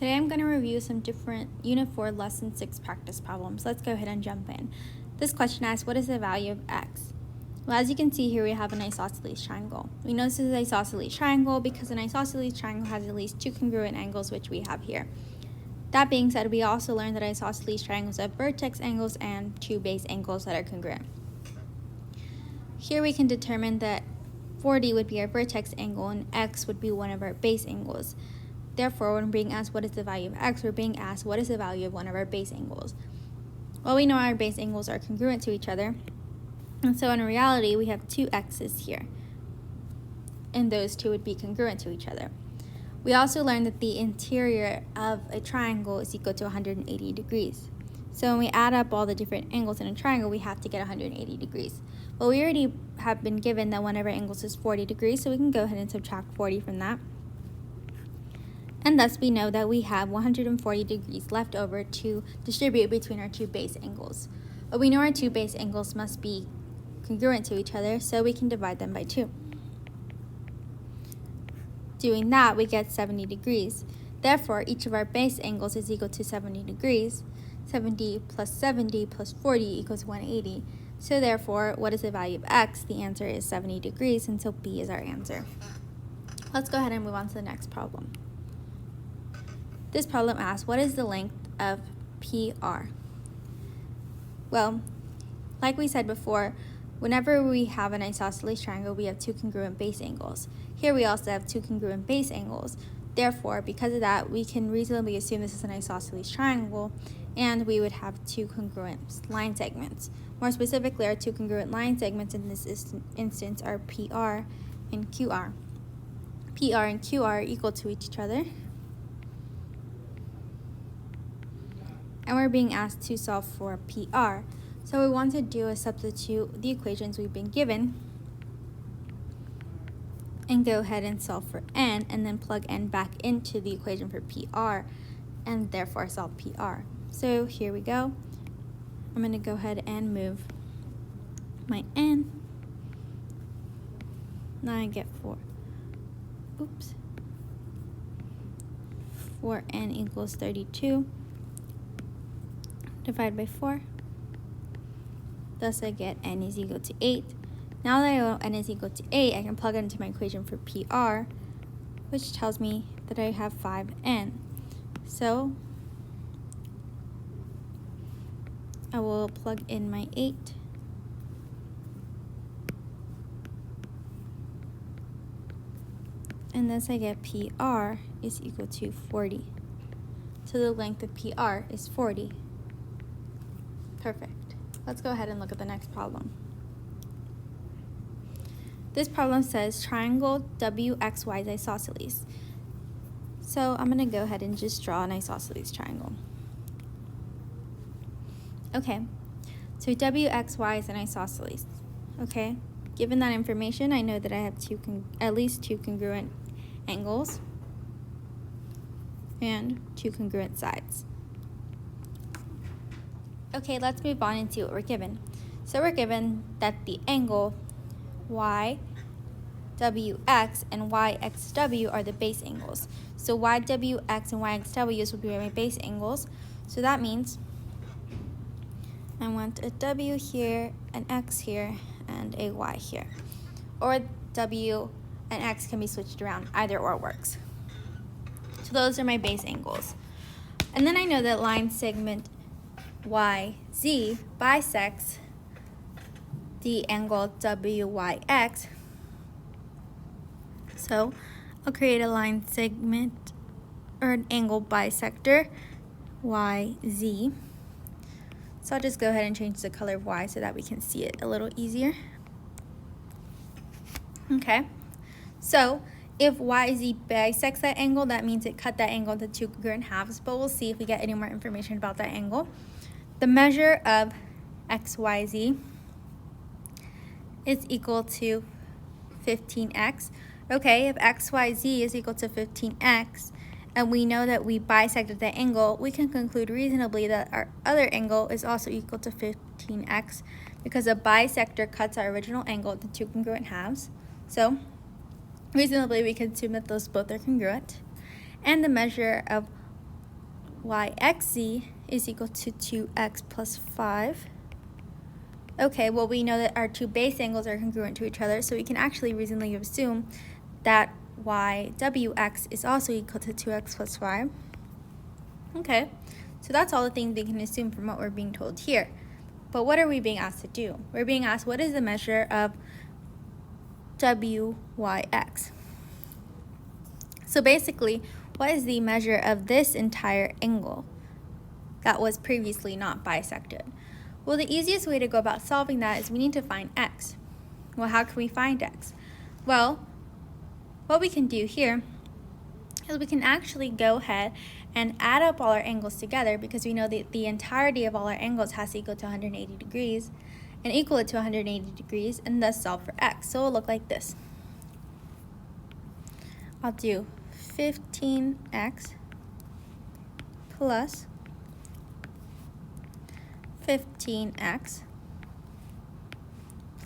Today I'm going to review some different Unit 4 Lesson 6 practice problems. Let's go ahead and jump in. This question asks, what is the value of x? Well, as you can see here, we have an isosceles triangle. We know this is an isosceles triangle because an isosceles triangle has at least two congruent angles, which we have here. That being said, we also learned that isosceles triangles have vertex angles and two base angles that are congruent. Here we can determine that 40 would be our vertex angle and x would be one of our base angles. Therefore, when being asked what is the value of x, we're being asked what is the value of one of our base angles. Well, we know our base angles are congruent to each other, and so in reality, we have two x's here, and those two would be congruent to each other. We also learned that the interior of a triangle is equal to 180 degrees. So when we add up all the different angles in a triangle, we have to get 180 degrees. Well, we already have been given that one of our angles is 40 degrees, so we can go ahead and subtract 40 from that. And thus we know that we have 140 degrees left over to distribute between our two base angles. But we know our two base angles must be congruent to each other, so we can divide them by 2. Doing that, we get 70 degrees. Therefore, each of our base angles is equal to 70 degrees. 70 plus 40 equals 180. So therefore, what is the value of x? The answer is 70 degrees, and so B is our answer. Let's go ahead and move on to the next problem. This problem asks, what is the length of PR? Well, like we said before, whenever we have an isosceles triangle, we have two congruent base angles. Here we also have two congruent base angles. Therefore, because of that, we can reasonably assume this is an isosceles triangle, and we would have two congruent line segments. More specifically, our two congruent line segments in this instance are PR and QR. PR and QR are equal to each other, and we're being asked to solve for PR. So we want to do is substitute the equations we've been given and go ahead and solve for n, and then plug n back into the equation for PR, and therefore solve PR. So here we go. I'm going to go ahead and move my n. Now I get 4n equals 32. Divide by 4. Thus I get n is equal to 8. Now that I know n is equal to 8, I can plug it into my equation for PR, which tells me that I have 5n. So I will plug in my 8. And thus I get PR is equal to 40. So the length of PR is 40. Perfect. Let's go ahead and look at the next problem. This problem says triangle WXY is isosceles. So I'm going to go ahead and just draw an isosceles triangle. Okay, so WXY is an isosceles. Okay, given that information, I know that I have at least two congruent angles and two congruent sides. Okay, let's move on and see what we're given. So we're given that the angle YWX and YXW are the base angles. So YWX and YXW will be my base angles. So that means I want a W here, an X here, and a Y here. Or W and X can be switched around. Either or works. So those are my base angles. And then I know that line segment YZ bisects the angle WYX. So I'll create a line segment or an angle bisector YZ. So I'll just go ahead and change the color of Y so that we can see it a little easier. Okay, so if YZ bisects that angle, that means it cut that angle into two congruent halves, but we'll see if we get any more information about that angle. The measure of XYZ is equal to 15x. Okay, if XYZ is equal to 15x, and we know that we bisected the angle, we can conclude reasonably that our other angle is also equal to 15x because a bisector cuts our original angle into two congruent halves. So reasonably, we can assume that those both are congruent. And the measure of yxz is equal to 2x plus 5. Okay, well, we know that our two base angles are congruent to each other, so we can actually reasonably assume that ywx is also equal to 2x plus 5. Okay, so that's all the things we can assume from what we're being told here. But what are we being asked to do? We're being asked, what is the measure of wyx? So basically, what is the measure of this entire angle that was previously not bisected? Well, the easiest way to go about solving that is we need to find x. Well, how can we find x? Well, what we can do here is we can actually go ahead and add up all our angles together, because we know that the entirety of all our angles has to equal to 180 degrees and equal it to 180 degrees, and thus solve for x. So it'll look like this. I'll do 15x plus 15x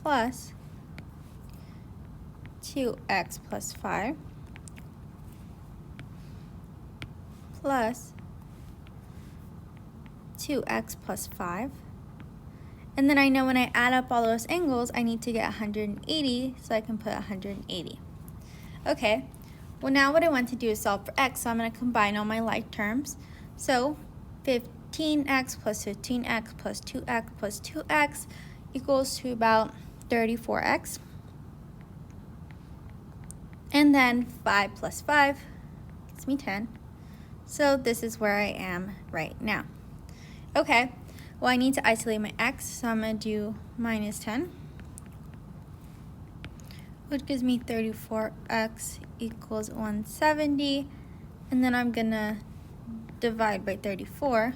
plus 2x plus 5 plus 2x plus 5. And then I know when I add up all those angles, I need to get 180, so I can put 180. Okay, well, now what I want to do is solve for x, so I'm going to combine all my like terms. So 15x plus 15x plus 2x plus 2x equals to about 34x. And then 5 plus 5 gives me 10. So this is where I am right now. Okay, well, I need to isolate my x, so I'm going to do minus 10, which gives me 34x equals 170. And then I'm going to divide by 34.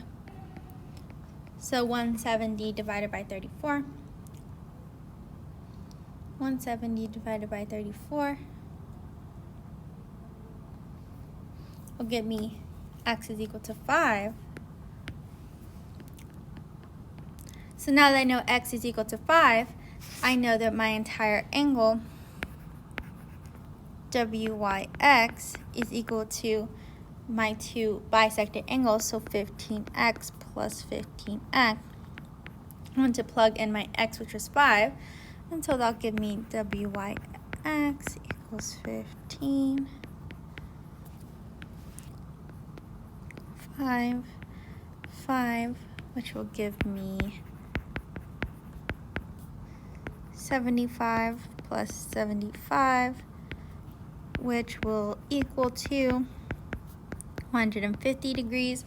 So 170 divided by 34. 170 divided by 34 will give me x is equal to 5. So now that I know x is equal to 5, I know that my entire angle wyx is equal to my two bisected angles, so 15x plus 15x. I want to plug in my x, which was 5, and so that'll give me wyx equals 15, 5, which will give me 75 plus 75, which will equal to 150 degrees,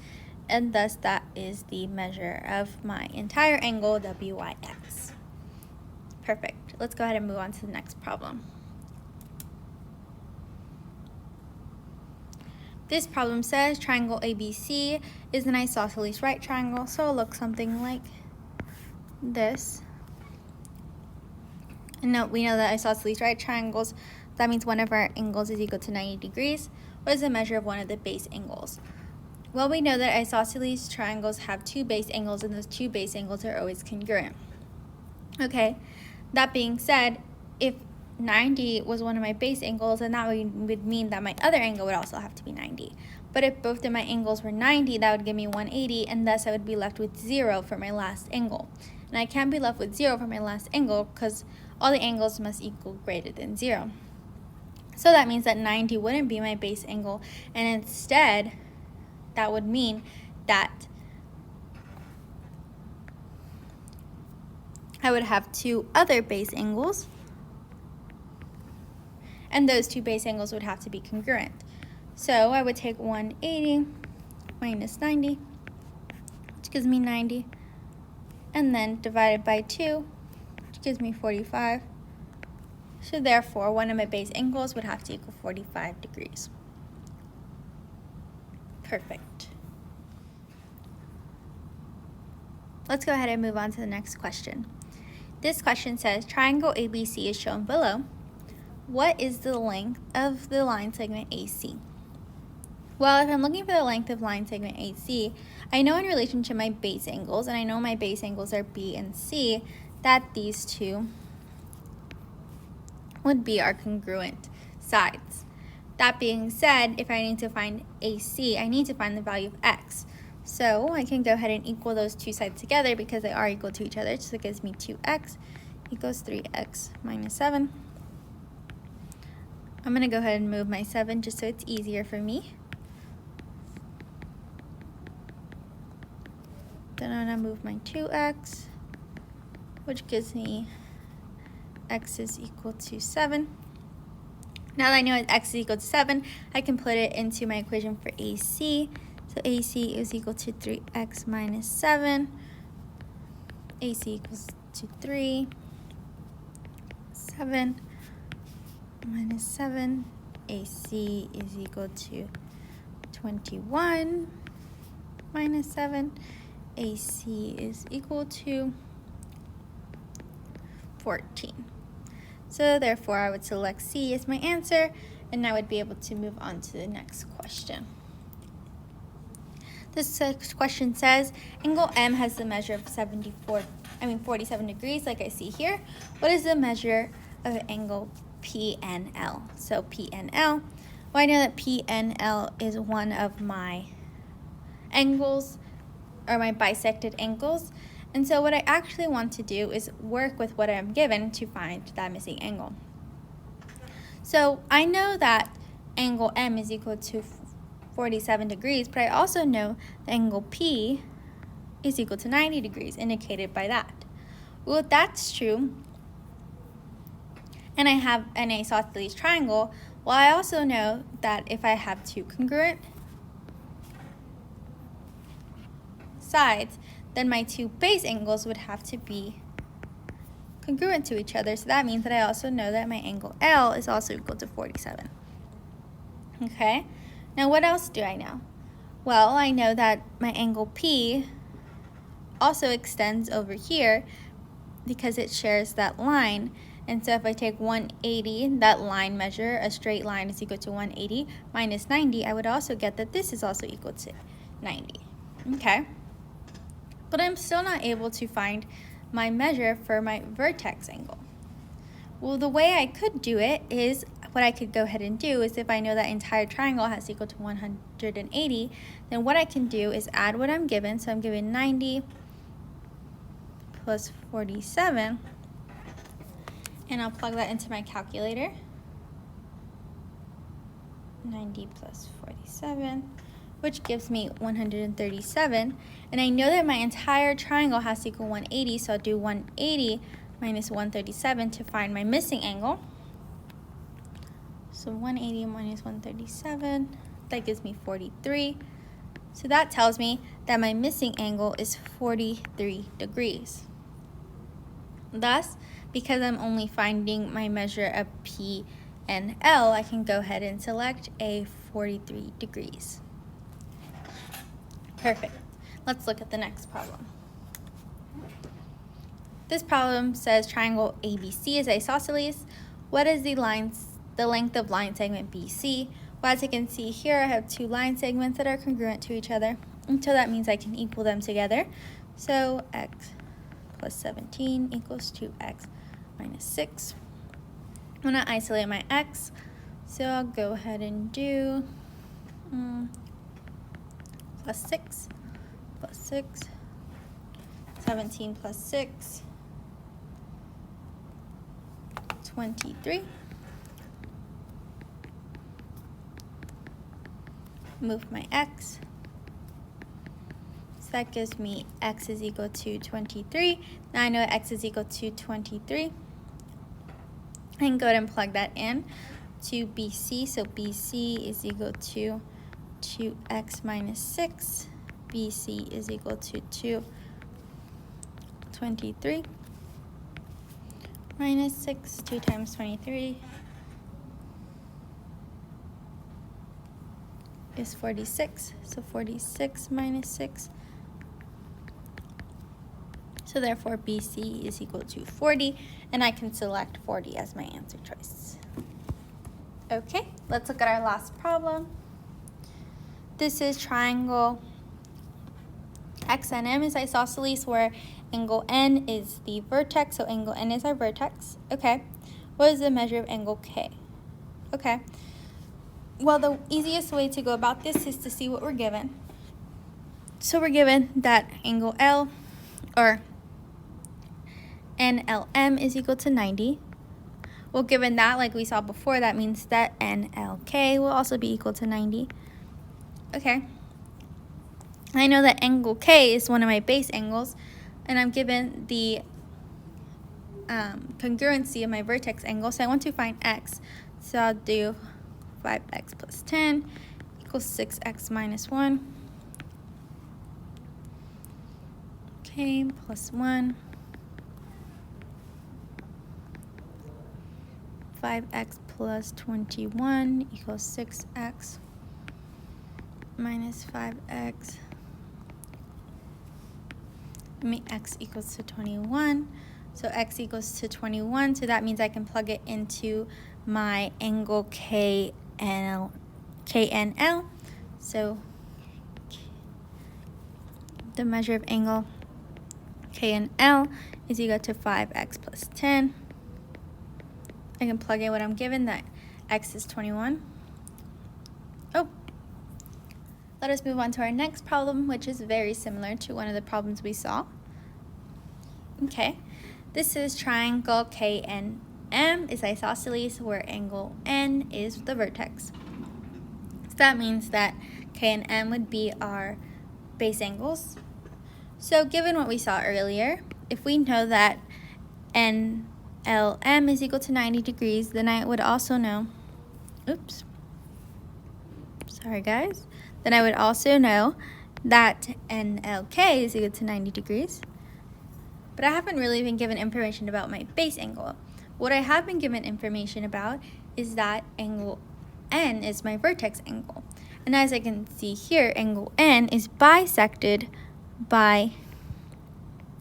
and thus that is the measure of my entire angle wyx. Perfect. Let's go ahead and move on to the next problem. This problem says triangle ABC is an isosceles right triangle, so it'll look something like this. And now we know that isosceles right triangles, that means one of our angles is equal to 90 degrees. What is the measure of one of the base angles? Well, we know that isosceles triangles have two base angles, and those two base angles are always congruent. Okay, that being said, if 90 was one of my base angles, then that would mean that my other angle would also have to be 90. But if both of my angles were 90, that would give me 180, and thus I would be left with 0 for my last angle. And I can't be left with 0 for my last angle because all the angles must equal greater than 0. So that means that 90 wouldn't be my base angle, and instead that would mean that I would have two other base angles, and those two base angles would have to be congruent. So I would take 180 minus 90, which gives me 90, and then divided by 2, which gives me 45. So therefore, one of my base angles would have to equal 45 degrees. Perfect. Let's go ahead and move on to the next question. This question says, triangle ABC is shown below. What is the length of the line segment AC? Well, if I'm looking for the length of line segment AC, I know in relation to my base angles, and I know my base angles are B and C, that these two would be our congruent sides. That being said, if I need to find AC, I need to find the value of x. So I can go ahead and equal those two sides together because they are equal to each other. So it gives me 2x equals 3x minus 7. I'm going to go ahead and move my 7 just so it's easier for me. Then I'm going to move my 2x, which gives me x is equal to 7. Now that I know x is equal to 7, I can put it into my equation for AC. So AC is equal to 3x minus 7. AC equals to 3. 7 minus 7. AC is equal to 21 minus 7. AC is equal to 14. So therefore, I would select C as my answer, and I would be able to move on to the next question. This question says, angle M has the measure of 47 degrees, like I see here. What is the measure of angle PNL? So PNL, well, I know that PNL is one of my angles, or my bisected angles. And so what I actually want to do is work with what I'm given to find that missing angle. So I know that angle M is equal to 47 degrees, but I also know the angle P is equal to 90 degrees, indicated by that. Well, if that's true, and I have an isosceles triangle, well, I also know that if I have two congruent sides, then my two base angles would have to be congruent to each other. So that means that I also know that my angle L is also equal to 47. Okay, now what else do I know? Well, I know that my angle P also extends over here because it shares that line. And so if I take 180, that line measure, a straight line is equal to 180 minus 90, I would also get that this is also equal to 90. Okay. But I'm still not able to find my measure for my vertex angle. Well, the way I could do it is, what I could go ahead and do is, if I know that entire triangle has equal to 180, then what I can do is add what I'm given. So I'm given 90 plus 47, and I'll plug that into my calculator. 90 plus 47, which gives me 137. And I know that my entire triangle has to equal 180, so I'll do 180 minus 137 to find my missing angle. So 180 minus 137, that gives me 43. So that tells me that my missing angle is 43 degrees. Thus, because I'm only finding my measure of P and L, I can go ahead and select a 43 degrees. Perfect. Let's look at the next problem. This problem says triangle ABC is isosceles. What is the length of line segment BC? Well, as you can see here, I have two line segments that are congruent to each other. And so that means I can equal them together. So x plus 17 equals 2x minus 6. I'm going to isolate my x. So I'll go ahead and do plus 6 plus 6, 17 plus 6, 23. Move my x. So that gives me x is equal to 23. Now I know x is equal to 23. I can go ahead and plug that in to BC. So BC is equal to 2x minus 6. BC is equal to 23 minus 6. 2 times 23 is 46. So 46 minus 6. So therefore BC is equal to 40, and I can select 40 as my answer choice. Okay, let's look at our last problem. This is triangle XNM is isosceles, where angle N is the vertex, so angle N is our vertex. Okay, what is the measure of angle K? Okay, well, the easiest way to go about this is to see what we're given. So we're given that angle L, or NLM, is equal to 90. Well, given that, like we saw before, that means that NLK will also be equal to 90. Okay. I know that angle K is one of my base angles, and I'm given the congruency of my vertex angle, so I want to find x. So I'll do 5x plus 10 equals 6x minus 1. Okay, plus 1. 5x plus 21 equals 6x minus 5x. X equals to 21. So x equals to 21, so that means I can plug it into my angle KNL. So the measure of angle KNL is equal to 5x plus 10. I can plug in what I'm given, that x is 21. Oh, let us move on to our next problem, which is very similar to one of the problems we saw. Okay. This is triangle KNM is isosceles, where angle N is the vertex. So that means that K and M would be our base angles. So given what we saw earlier, if we know that NLM is equal to 90 degrees, then I would also know, then I would also know that NLK is equal to 90 degrees. But I haven't really been given information about my base angle. What I have been given information about is that angle N is my vertex angle. And as I can see here, angle N is bisected by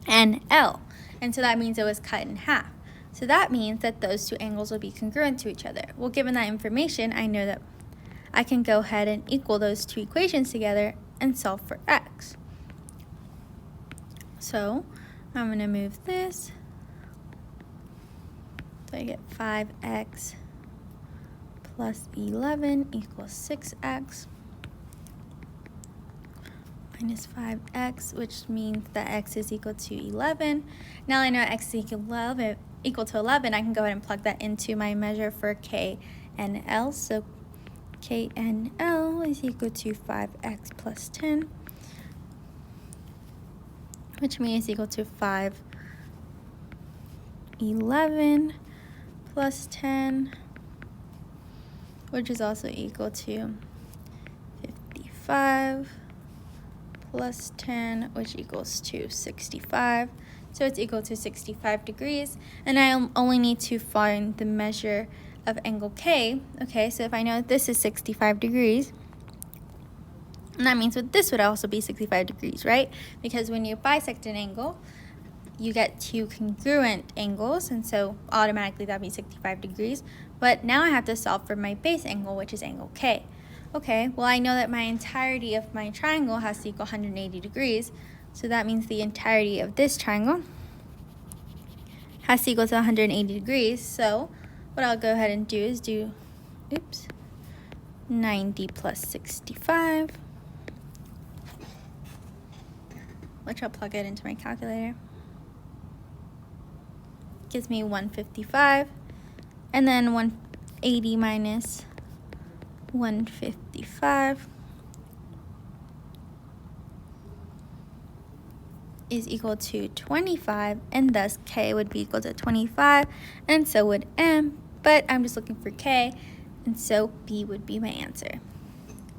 NL. And so that means it was cut in half. So that means that those two angles will be congruent to each other. Well, given that information, I know that I can go ahead and equal those two equations together and solve for x. So I'm going to move this. So I get 5x plus 11 equals 6x minus 5x, which means that x is equal to 11. Now I know x is equal to 11, I can go ahead and plug that into my measure for K and L. So K and L is equal to 5x plus 10, which means equal to 511 plus 10, which is also equal to 55 plus 10, which equals to 65. So it's equal to 65 degrees. And I only need to find the measure of angle K. Okay, so if I know this is 65 degrees, and that means that this would also be 65 degrees, right? Because when you bisect an angle, you get two congruent angles, and so automatically that'd be 65 degrees. But now I have to solve for my base angle, which is angle K. Okay, well I know that my entirety of my triangle has to equal 180 degrees, so that means the entirety of this triangle has to equal to 180 degrees. So what I'll go ahead and do is do 90 plus 65, which I'll plug it into my calculator. Gives me 155, and then 180 minus 155 is equal to 25, and thus K would be equal to 25, and so would M, but I'm just looking for K, and so B would be my answer.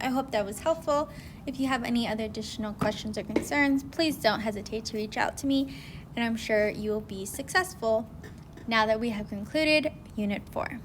I hope that was helpful. If you have any other additional questions or concerns, please don't hesitate to reach out to me, and I'm sure you will be successful now that we have concluded Unit 4.